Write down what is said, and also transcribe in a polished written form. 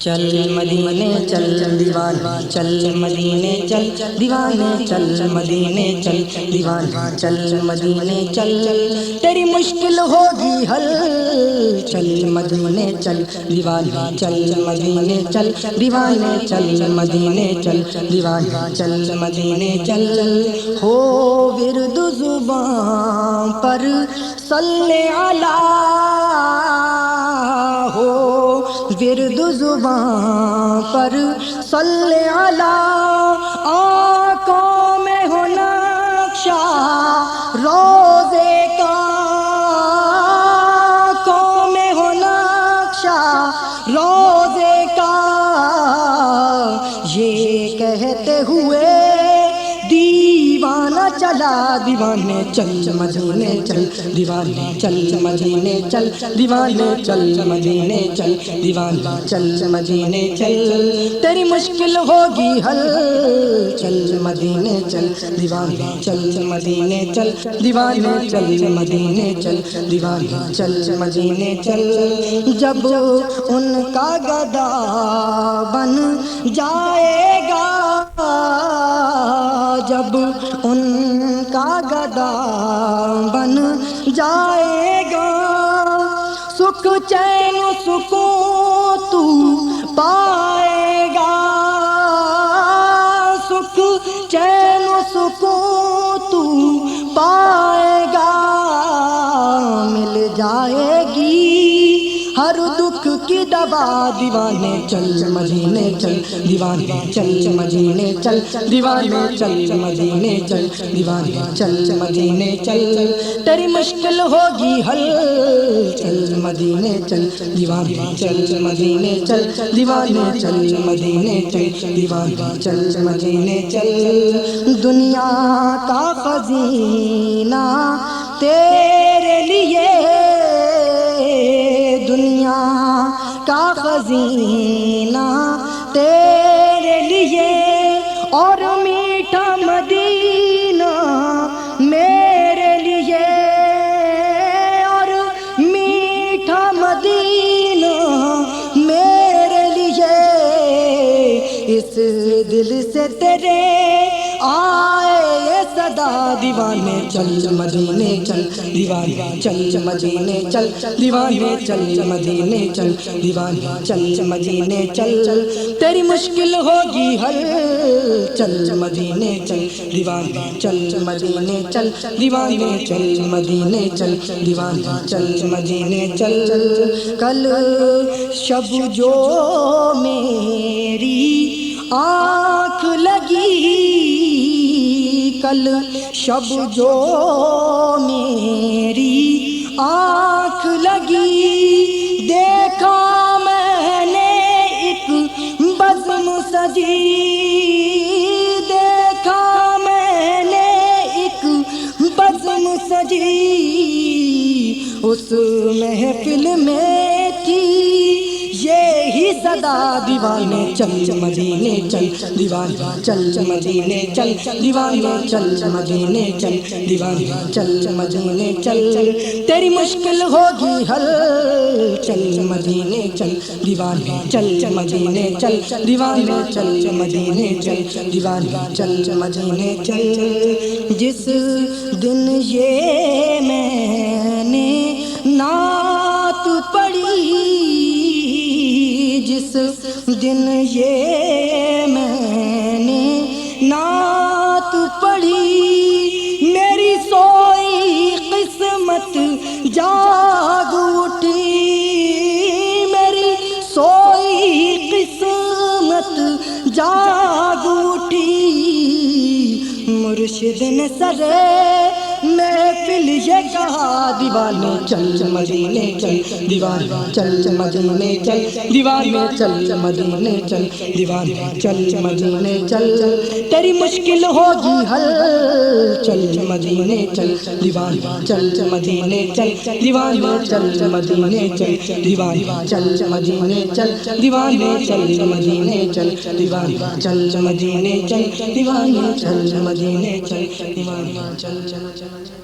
چل مدینے چل دیوانے چل مدینے چل دیوانے چل مدینے چل دیوانے چل مدینے چل تیری مشکل ہوگی حل چل مدینے چل دیوانے چل مدینے چل دیوانے چل مدینے چل دیوانے چل مدینے چل ہو ورد زبان پر صلی علی ہو ورد زبان پر صلی علی آنکھوں میں ہو نقشہ روزے کا آنکھوں میں ہو نقشہ روزے کا یہ کہتے ہوئے دیوانہ چلا دیوانے چل مدینے چل دیوانے چل مدینے چل دیوانے چل مدینے چل دیوانے چل مدینے چل تیری مشکل ہوگی حل چل مدینے چل دیوانے چل مدینے چل دیوانے چل مدینے چل دیوانے چل مدینے چل جب ان کا گدا بن جائے گا جب ان کا گدا بن جائے گا سکھ چین سکون تو پائے گا سکھ چین سکون تو پائے گا مل جائے گی ہر دکھ کی دوا دیوانے چل مدینے چل دیوانے چل مدینے چل دیوانے چل مدینے چل دیوانے چل مدینے چل تیری مشکل ہوگی حل چل مدینے چل دیوانے چل مدینے چل دیوانے چل مدینے چل دیوانے چل مدینے چل دنیا کا خزینہ تیرے لیے دنیا کا خزینہ تیرے لیے اور میٹھا مدینہ میرے لیے اور میٹھا مدینہ میرے لیے اس دل سے تیرے آئے صدا دیوانے چل مدینے چل دیوانے چل مدینے چل دیوانے چل مدینے چل دیوانے چل مدینے چل تیری مشکل ہوگی حل چل مدینے چل دیوانے چل مدینے چل دیوانے چل مدینے چل دیوانے چل مدینے چل کل شب جو میری آنکھ لگی کل شب جو میری آنکھ لگی دیکھا میں نے ایک بزم سجی دیکھا میں نے ایک بزم سجی اس محفل میں تھی یہی صدا دیوانے چل مدینے چل دیوانے چل مدینے چل دیوانے چل مدینے چل دیوانے چل مدینے چل تیری مشکل ہوگی حل چل مدینے چل دیوانے چل مدینے چل دیوانے چل مدینے چل دیوانے چل مدینے چل جس دن یہ میں نے نعت پڑھی جس دن یہ میں نے نعت پڑھی میری سوئی قسمت جاگ اٹھی میری سوئی قسمت جاگ اٹھی مرشد نے سرے محفل یہ کہا دیوانے چل مدینے چل دیوانے چل مدینے چل دیوانے چل مدینے چل دیوانے چل مدینے چل تیری مشکل ہوگی حل چل مدینے چل دیوانے چل مدینے چل دیوانے چل مدینے چل دیوانے چل مدینے چل دیوانے چل مدینے چل دیوانے چل مدینے چل دیوانے چل مدینے چل دیوانے چل